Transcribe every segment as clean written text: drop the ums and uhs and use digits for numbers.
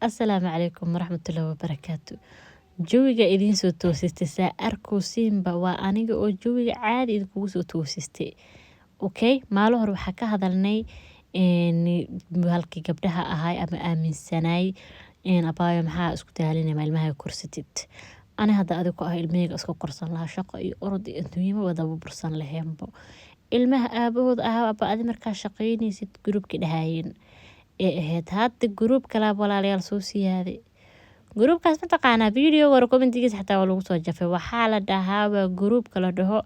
Assalaamu calaykum waraxmatullaahi wabarakaatu. Jawiga idiin soo toosistay saa arkowsiinba waa aniga oo jawiga caadi idinkugu soo toosistay. Okay, maalin hore waxaa ka hadalnay halkii gabdhaha ahay ama aaminsanay abaayo maxaa isku daalinayma ilmaha korsatid. Ani hadda adigu ah ilmahayga iska korsan lahaa shaqo iyo orod iyo adduunyo wadaba bursan laheenbo. Ilmaha aabahood aba adi markaa shaqaynaysid groupki dhahaayeen ee ahayd hadda group kala walaalayaal soo siyaaday. Groupkaas ma taqaanaa video war commentigiisa xataa waa lagu soo jafay. Waxaa la dhahaa waa group kala dhaho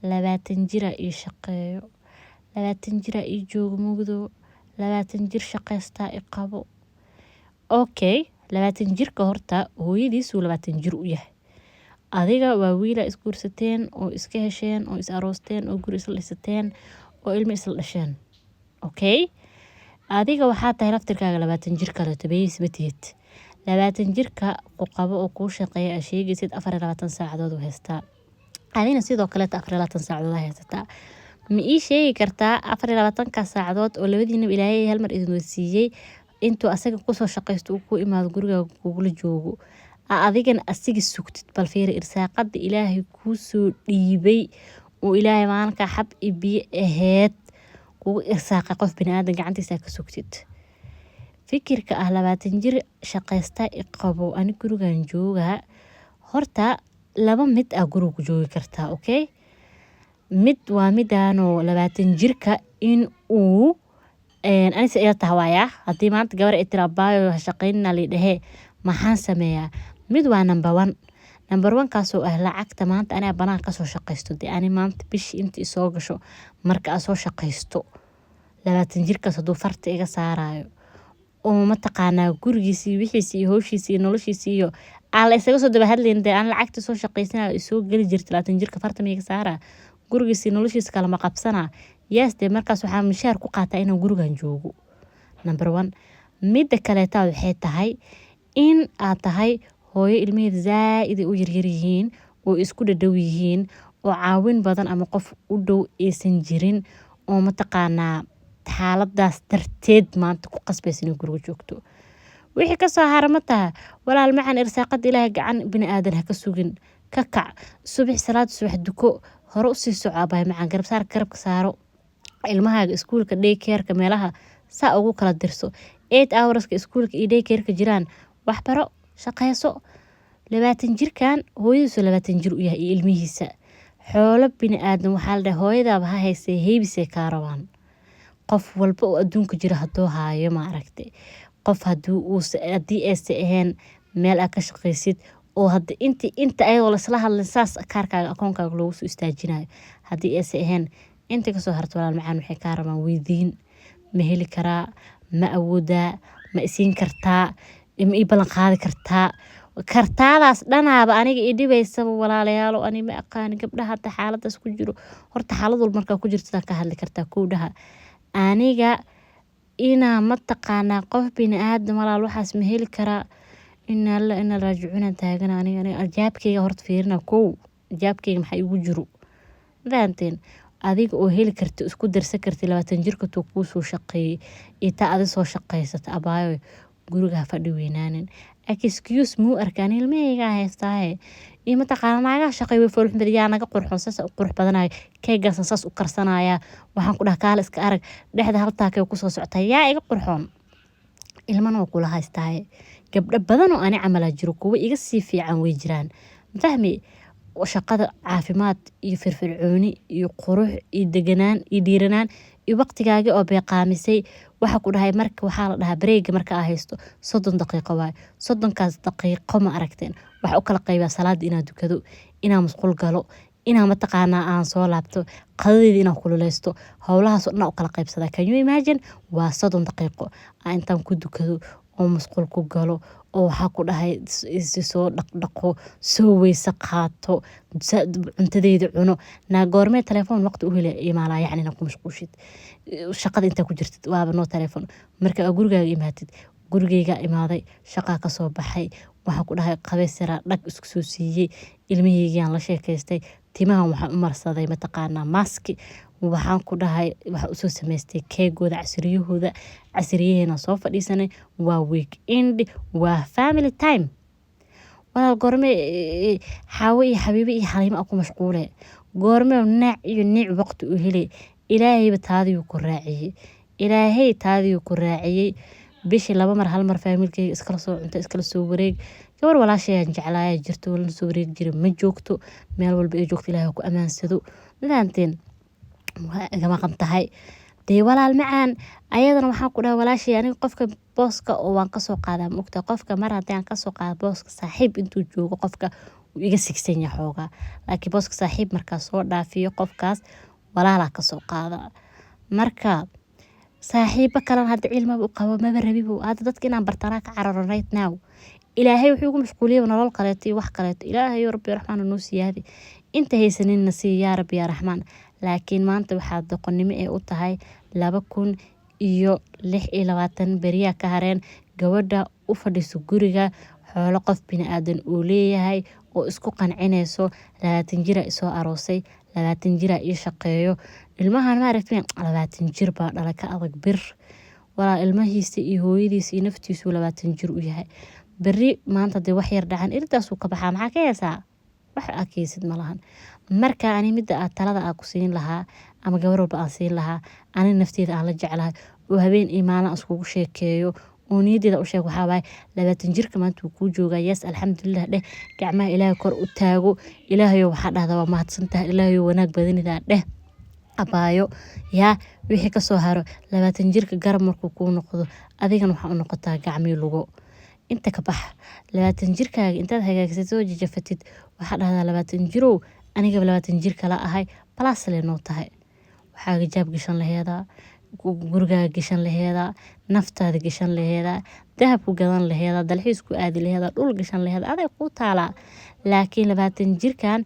20 jira iyo shaqeeyo, 20 jira iyo joogo mugdo, 20 jir shaqaysta i qabo. Okay, 20 jirka horta hooyadiisu 20 jir u yahay. Adiga waa wiila isguursateen oo iska hesheen oo is aroosteen oo guri isla dhisateen oo ilmo isla dhasheen. Okay, adiga waxaa tahay laftirkaaga 20 jir kale tabeeyis batiyad. 20 jirka ku qabo oo ku shaqeeya asheygiisid 24 saacadood u haystaa. Adina sidoo kale 24 saacadood haysataa. Ma ii sheegi kartaa 24 ka saacadood oo labadiina Ilaahay hal mar idin siiyay intuu asaga ku soo shaqaysto uu ku imaado guriga kugula joogo. Adigana asigi sugtid bal fiir irsaaqada Ilaahay ku soo dhiibay oo Ilaahay maalinka xab ibiye aheed kugu irsaaqa qof bini'aadan gacantiisa ka sugtid. Fikirka 20 jir shaqaysta i qabo ani gurigan jooga horta laba mid ah guriga joogi kartaa. Okay, mid waa midaano 20 jirka in uu anise ila tahawaya haddii maanta gabar ay tira baayo shaqaynna leedahay maxaan sameeyaa. Mid waa number 1. Number 1 kaasoo ah lacagta maanta ana banaan ka soo shaqaysto ani maanta bishi intii soo gasho marka aan soo shaqaysto 20 jirkaas haduu farta iga saarayo oo ma taqaanaa gurigiisii wixiisii hawshiisii noloshiisii iyo aan la isaga soo daba hadlayn aan lacagta soo shaqaysanayo soo gali jirtay 20 jirka farta ma iga saara gurigiisii noloshiisa kala ma qabsana yaasde markaas waxaa mishaar ku qaataa inaan gurigan joogo. Number 1 midda kale taa waxay tahay in aad tahay hooyo ilmaheeda zaaid u yaryar yihiin oo isku dhadhow yihiin oo caawin badan ama qof u dhow aysan jirin oo ma taqaanaa xaaladaas darteed maanta ku qasbaysan in guriga joogto. Wixii ka soo haramata walaal macaan irsaaqada Ilaahay gacan bini'aadan ha ka sugin ka kac subax salaad subax duko hore u sii socobay macaan garabka saaro ilmahaaga iskuulka daycare-ka meelaha saa ugu kala dirso 8 hours-ka iskuulka iyo daycare-ka jiraan wax baro shaqayso. 20 jirkan hooyadiisu 20 jir u yahay ilmihiisa xoolo bini'aadan waxaa la dhahay hooyadaaba ha haysay heebisay ka rabaan. Qof walba oo adduunka jira hadoo haayo ma aragtay qof haddii aysan ahayn meel aad ka shaqaysid oo hadda inta ayadoo la isla hadlin saas kaarkaaga akoonkaaga loogu soo istaajinayo haddii aysan ahayn inta ka soo harto walaal macaan waxay ka rabaan weydiin ma heli karaa ma awoodaa ma isiin kartaa ma ii ballan qaadi kartaadaas dhanaaba aniga ii dhibaysaba walaalayaalo ani ma aqaan gabdhaha hadda xaaladaas ku jiro horta xaalad walba markaa ku jirta ka hadli kartaa kowdhaha aniga ina ma taqaanaa qof bini'aadan walaal waxaas ma heli karaa ina raajicuuna taagana aniga ajaabkayga horta fiirina ajaabkayga maxaa igu jiro fahanteen adiga oo heli karta isku darsan karta 20 jirka tuu kuu soo shaqeeyay ita adi soo shaqaysata abaayo guriga fadhi weynaanin excuse muu arkaan ilmahayga haystaaye iyo ma taqaanaa naga shaqay way foolxumad yaa naga qurxoon saas u qurux badanayo keegaas saas u karsanaya waxaan ku dhahaa kaal iska arag dhexda haltaakay ku soo socotay yaa iga qurxoon ilmana waa kula haystaaye gabdho badan oo ani camal jiro kuwa iga sii fiican way jiraan fahmi shaqada caafimaad iyo firfircooni iyo qurux iyo deganaan iyo dhiiranaan iyo waqtigaaga oo beeqaamisay waxa ku dhahay marka waxaa la dhahaa break marka aad haysto 30 daqiiqo waay 30kaas daqiiqo ma aragteen waxa u kala qaybaa salaad inaad dukado inaa masquul galo inaa ma taqaanaa aan soo laabto qadadeeda inaa kululeysto howlahaas oo dhan u kala qaybsadaa can you imagine waa 30 daqiiqo intaan ku dukado oo masquul ku galo oo waxaa ku dhahay soo dhaqdhaqo soo weysa qaato cuntadeeda cuno naa goormee telefoon waqti u heli imaanaa yacni na ku mashquushid shaqada intaa ku jirtid waaba noo telefoon marka gurigaaga imaatid gurigayga imaaday shaqaa ka soo baxay waxaa ku dhahay qabeysara dhag isku soo siiyey ilmahaygaan la sheekaystay timahan waxaan u marsaday ma taqaanaa maski waxaan ku dhahay waxa usoo samaystay keegooda casriyahooda casriyaheena soo fadhiisanay waa weekend waa family time walaal goorme xaawo iyo xabiibo iyo xaliimo aku mashquule goorme naac iyo niic waqti u helay ilaahayba taadiyuu ku raaciyey bishii 2 mar hal mar familkeyga iskala soo cunta iskala soo wareeg gabar walaashayaan jeclaaya jirto wala soo wareeg jira ma joogto meel walba ay joogto ilaahay ku amaansado midaanteen gama qantahay dee walaal macaan ayadana waxaan ku dhahay walaashay aniga qofka booska oo waan kasoo qaadaa maogta qofka mar haddii aan kasoo qaado booska saaxiib intuu joogo qofka wuu iga sigsan yahay xoogaa laakiin booska saaxiib markaa soo dhaafiyo qofkaas walaalaa kasoo qaada marka saaxiibo kalena hadda cilmaba u qabo maba rabibo hadda dadka inaan bartanaa ka cararo right now ilaahay wuxuu ugu mashquuliyay nolol kaleeto iyo wax kaleeto ilaahay rabbi raxmaan noo siyaadi inta haysanina sii yaa rabbi yaa raxmaan laakiin maanta waxaa doqonnimo ee u tahay 2026 beriyaa ka hareen gabadha u fadhiso guriga xoolo qof bini'aadan uu leeyahay oo isku qancinayso 20 jira isoo aroosay 20 jira ii shaqeeyo ilmahan ma aragtay 20 jir baa dhalay ka adag bir walaa ilmahiisa iyo hooyadiisa iyo naftiisu 20 jir u yahay beri maanta de wax yar dhacan irdaas uu ka baxaa maxaa ka heesaa wax akeysid malahan marka ani midda aad talada aan ku siin lahaa ama gabar walba aan siin lahaa ani nafteeda aan la jeclahay oo habeen iyo maalin iskugu sheekeeyo oo niyadeeda u sheeg waxaa waaye 20 jirka maanta uu ku joogaa yes alxamdulillah dheh gacmaha ilaahay kor u taago ilaahayo waxaa dhahdaa waa mahadsantahay ilaahayo wanaag badanidaa dheh abaayo yaa wixii kasoo haro 20 jirka garab markuu kuu noqdo adigana waxaa u noqotaa gacmii lugo inta ka bax 20 jirkaaga intaad hagaagsato soo jajafatid waxaa dhahdaa 20 jirow aniga 20 jir kala ahay balaas le noo tahay waxaa jaab gashan laheedaa gurigaaga gashan laheedaa naftaada gashan laheedaa dahab ku gadan laheedaa dalxiis ku aadi laheedaa dhul gashan laheedaa aday ku taalaa laakiin 20 jirkan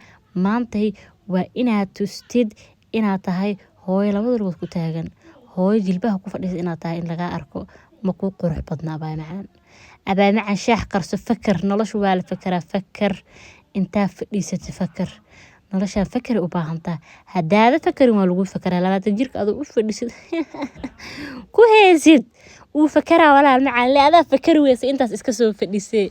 maantay waa inaad tustid inaad tahay hooyo labada lugood ku taagan hooyo jilbaha ku fadhisa inaad tahay in lagaa arko ma ku qurux badna abaa macaan shaax qarso fakar noloshu waa la fakar intaa fadhiisata fakar nolosha fakar u baahantaa hadaada fakarin waa lagu fakaraa 20 jirka adoo u fadhisid ku heesid uu fakaraa walaal macaan leedaa fakar weeysa intaas iska soo fadhisay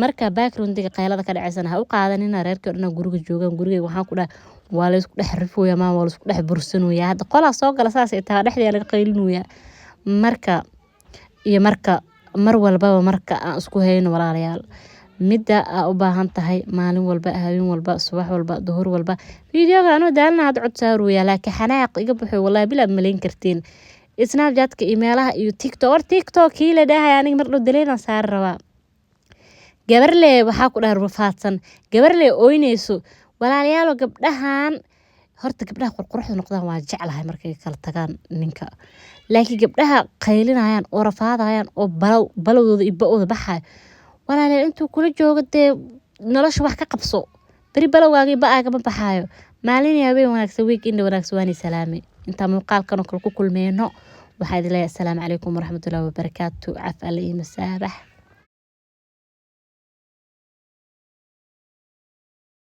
marka background-iga qaylada ka dhacaysana ha u qaadanina reerka dhan guriga joogan guriga waxaan ku dhahay waa la isku dhex rifooya ma waa la isku dhex bursanooya hadda qolaa soo gala saas ay tahay dhexdeeda laga qaylinooya marka mar walbaba marka aan isku hayno walaalayaal midda aa u baahan tahay maalin walba habeen walba subax walba duhur walba fiidiyoga anoo daalna had cod saarooya laakiin xanaaq iga baxo wallahi bilaa malayn kartiin snapchat-ka emailaha iyo tiktok kii la dhahay aniga mar dhow daleena saar rabaa gabarle waxaa ku dhaar rufaadsan gabarle ooynayso walaalayaal gabdhahan horta gabdhaha qurquruxda noqdaan waa jeclahay markay kala tagaan ninka laakiin gabdhaha qaylinayaan oo rafaadayaan oo balowdooda iyo ba-ooda baxay walaalayaal intuu kula joogo dee nolosha wax ka qabso beri balowgaaga iyo ba-aaga ma baxaayo maalin iyo habeen wanaagsan week inda wanaagsan waani salaame intaa muuqaalkan oo kale ku kulmeyno waxaa idin leeyahay assalaamu calaykum waraxmatullaahi wabarakaatu caf alle iyo masaabax